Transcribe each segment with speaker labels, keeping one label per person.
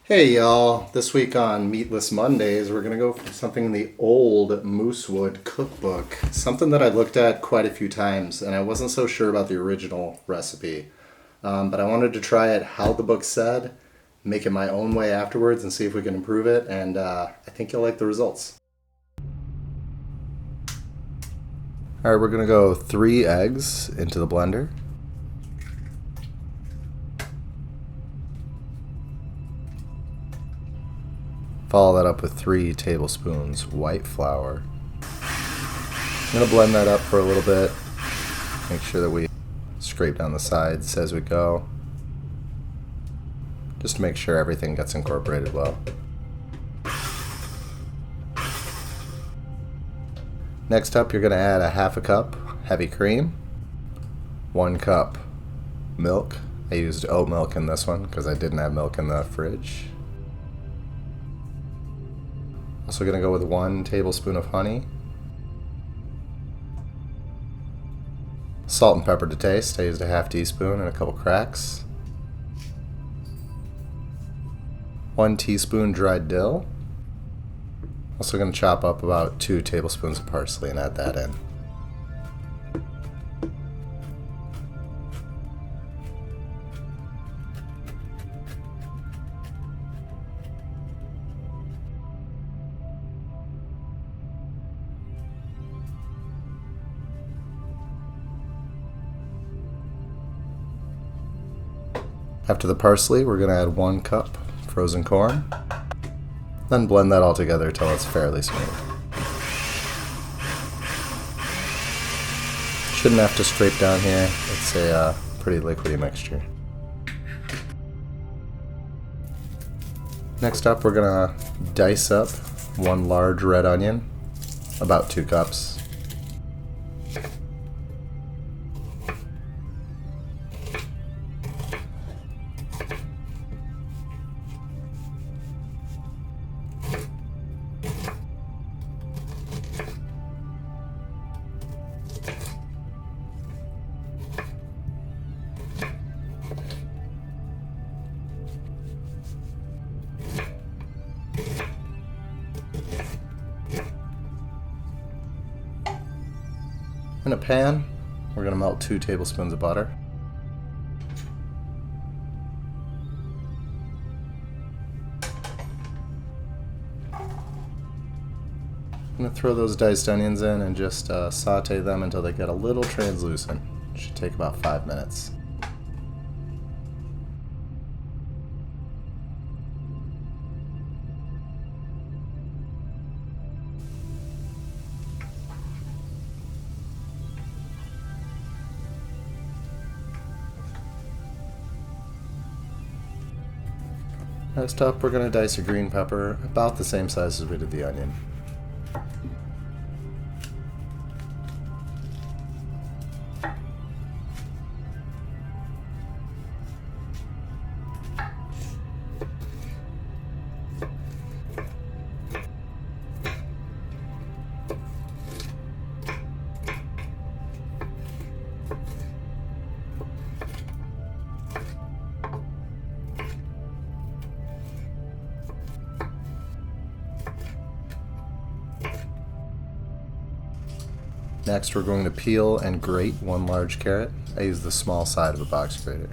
Speaker 1: Hey y'all, this week on Meatless Mondays we're going to go for something in the old Moosewood cookbook. Something that I looked at quite a few times and I wasn't so sure about the original recipe. But I wanted to try it how the book said, make it my own way afterwards and see if we can improve it, and I think you'll like the results. Alright, we're going to go 3 eggs into the blender. Follow that up with 3 tablespoons white flour. I'm going to blend that up for a little bit. Make sure that we scrape down the sides as we go, just to make sure everything gets incorporated well. Next up, you're going to add a half a cup heavy cream, 1 cup milk. I used oat milk in this one because I didn't have milk in the fridge. Also going to go with 1 tablespoon of honey. Salt and pepper to taste. I used a half teaspoon and a couple cracks. 1 teaspoon dried dill. Also going to chop up about 2 tablespoons of parsley and add that in. After the parsley, we're going to add 1 cup frozen corn. Then blend that all together until it's fairly smooth. Shouldn't have to scrape down here. It's a pretty liquidy mixture. Next up, we're going to dice up 1 large red onion, about 2 cups. In a pan, we're going to melt 2 tablespoons of butter. I'm going to throw those diced onions in and just saute them until they get a little translucent. It should take about 5 minutes. Next up, we're going to dice a green pepper about the same size as we did the onion. Next, we're going to peel and grate 1 large carrot. I use the small side of a box grater.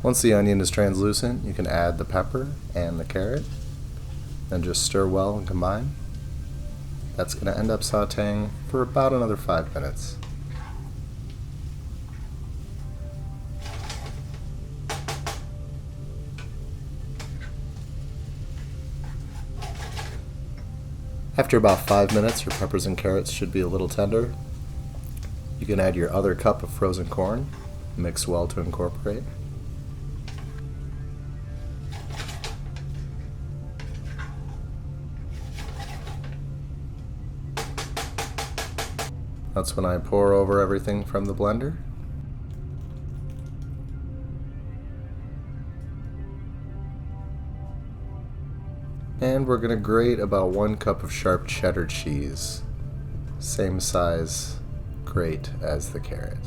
Speaker 1: Once the onion is translucent, you can add the pepper and the carrot, then just stir well and combine. That's going to end up sauteing for about another 5 minutes. After about 5 minutes, your peppers and carrots should be a little tender. You can add your other cup of frozen corn, mix well to incorporate. That's when I pour over everything from the blender. And we're going to grate about 1 cup of sharp cheddar cheese. same size grate as the carrot.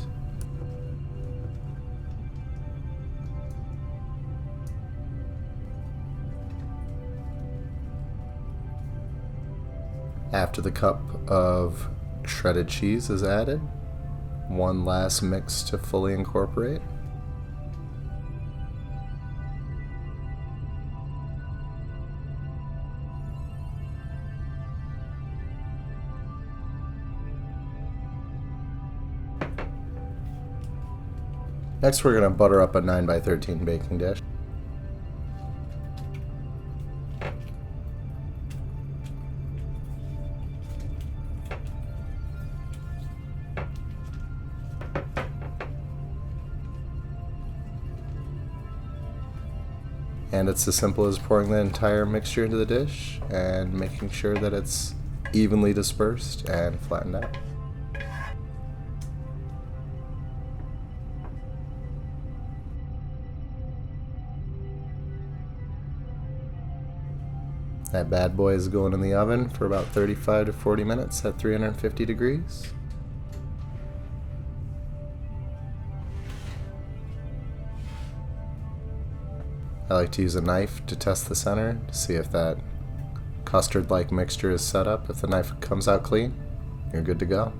Speaker 1: After the cup of shredded cheese is added, one last mix to fully incorporate. Next we're going to butter up a 9x13 baking dish. And it's as simple as pouring the entire mixture into the dish and making sure that it's evenly dispersed and flattened out. That bad boy is going in the oven for about 35 to 40 minutes at 350 degrees. I like to use a knife to test the center to see if that custard-like mixture is set up. If the knife comes out clean, you're good to go.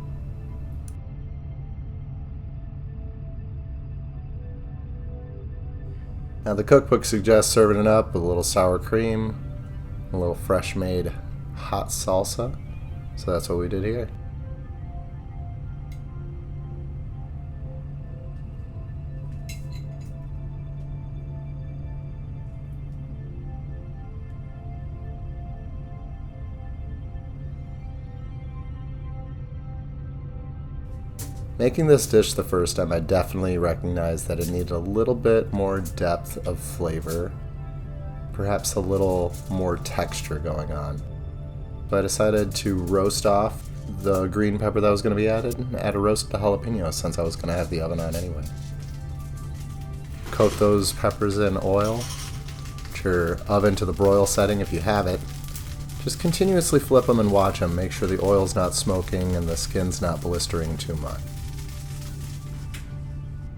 Speaker 1: Now the cookbook suggests serving it up with a little sour cream, a little fresh made hot salsa, so that's what we did here. Making this dish the first time, I definitely recognized that it needed a little bit more depth of flavor, perhaps a little more texture going on. So I decided to roast off the green pepper that was going to be added and add a roasted jalapeno since I was going to have the oven on anyway. Coat those peppers in oil. Put your oven to the broil setting if you have it. Just continuously flip them and watch them. Make sure the oil's not smoking and the skin's not blistering too much.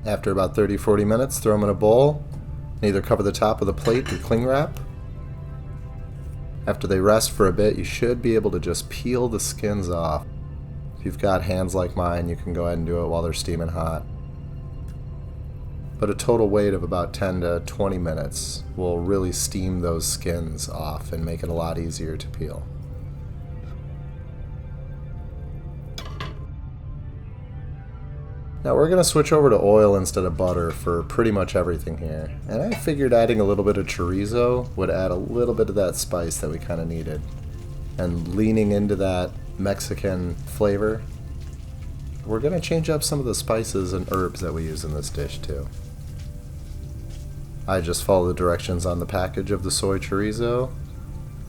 Speaker 1: After about 30-40 minutes, throw them in a bowl and either cover the top with a plate or cling wrap. After they rest for a bit, you should be able to just peel the skins off. If you've got hands like mine, you can go ahead and do it while they're steaming hot. But a total wait of about 10 to 20 minutes will really steam those skins off and make it a lot easier to peel. Now we're going to switch over to oil instead of butter for pretty much everything here. And I figured adding a little bit of chorizo would add a little bit of that spice that we kind of needed. And leaning into that Mexican flavor, we're going to change up some of the spices and herbs that we use in this dish too. I just follow the directions on the package of the soy chorizo,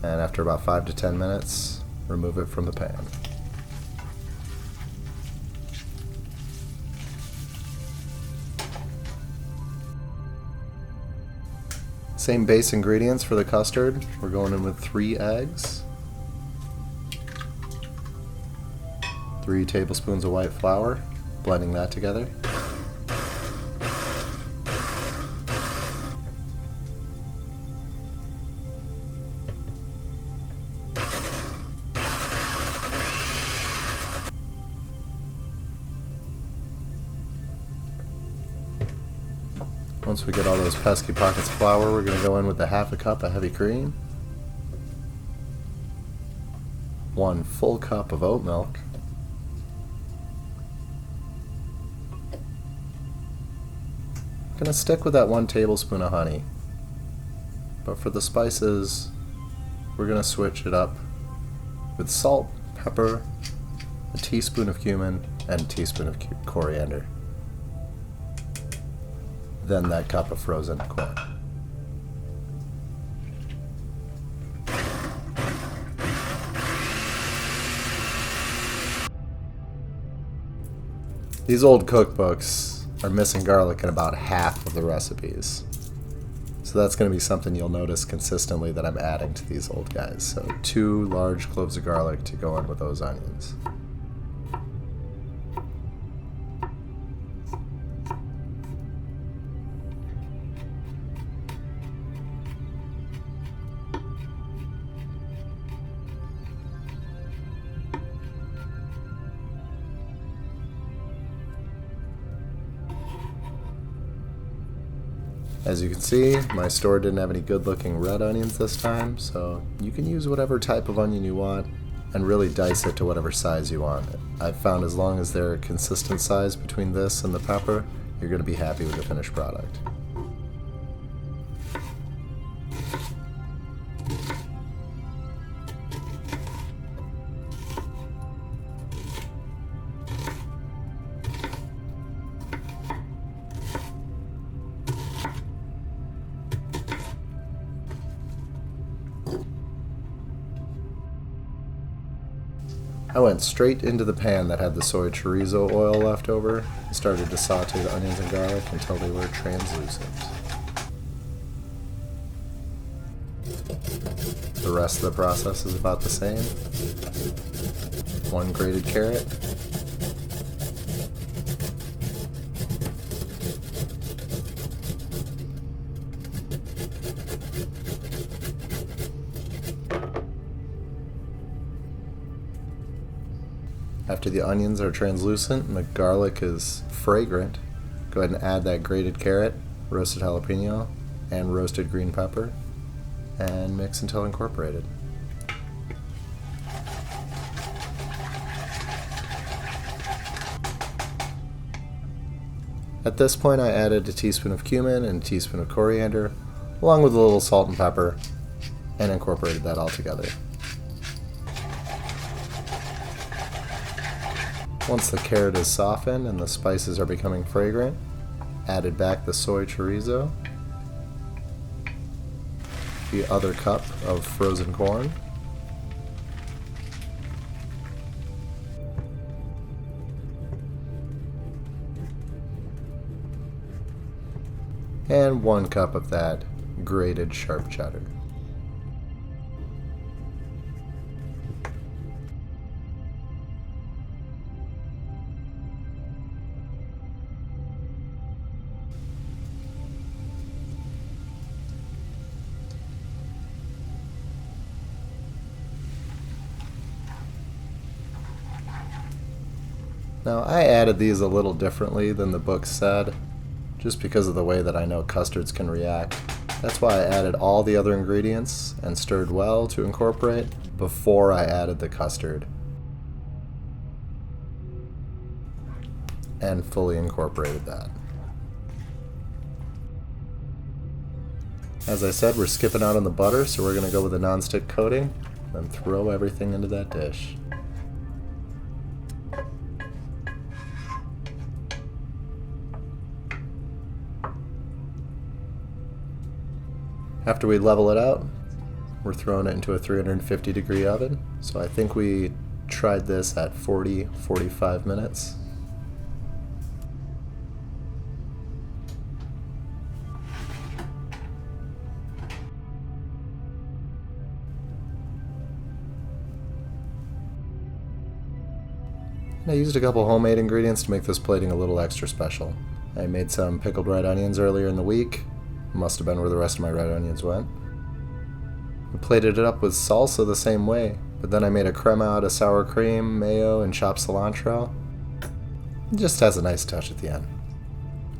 Speaker 1: and after about 5 to 10 minutes, remove it from the pan. Same base ingredients for the custard. We're going in with 3 eggs, 3 tablespoons of white flour, blending that together. Once we get all those pesky pockets of flour, we're going to go in with a 1/2 cup of heavy cream, 1 full cup of oat milk, I'm going to stick with that 1 tablespoon of honey, but for the spices, we're going to switch it up with salt, pepper, a teaspoon of cumin, and a teaspoon of coriander. Then that cup of frozen corn. These old cookbooks are missing garlic in about half of the recipes. So that's going to be something you'll notice consistently that I'm adding to these old guys. So 2 large cloves of garlic to go in with those onions. As you can see, my store didn't have any good looking red onions this time, so you can use whatever type of onion you want and really dice it to whatever size you want. I've found as long as they're a consistent size between this and the pepper, you're going to be happy with the finished product. I went straight into the pan that had the soy chorizo oil left over and started to saute the onions and garlic until they were translucent. The rest of the process is about the same. 1 grated carrot, After the onions are translucent and the garlic is fragrant, go ahead and add that grated carrot, roasted jalapeno, and roasted green pepper, and mix until incorporated. At this point I added a teaspoon of cumin and a teaspoon of coriander, along with a little salt and pepper, and incorporated that all together. Once the carrot is softened and the spices are becoming fragrant, added back the soy chorizo, the other cup of frozen corn, and 1 cup of that grated sharp cheddar. Now, I added these a little differently than the book said, just because of the way that I know custards can react. That's why I added all the other ingredients and stirred well to incorporate before I added the custard, and fully incorporated that. As I said, we're skipping out on the butter, so we're going to go with a non-stick coating, then throw everything into that dish. After we level it out, we're throwing it into a 350-degree oven. So I think we tried this at 40-45 minutes. And I used a couple homemade ingredients to make this plating a little extra special. I made some pickled red onions earlier in the week. Must have been where the rest of my red onions went. I plated it up with salsa the same way, but then I made a crema out of sour cream, mayo, and chopped cilantro. It just has a nice touch at the end.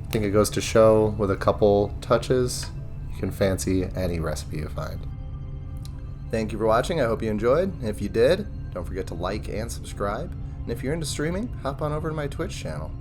Speaker 1: I think it goes to show, with a couple touches, you can fancy any recipe you find. Thank you for watching. I hope you enjoyed. If you did, don't forget to like and subscribe. And if you're into streaming, hop on over to my Twitch channel.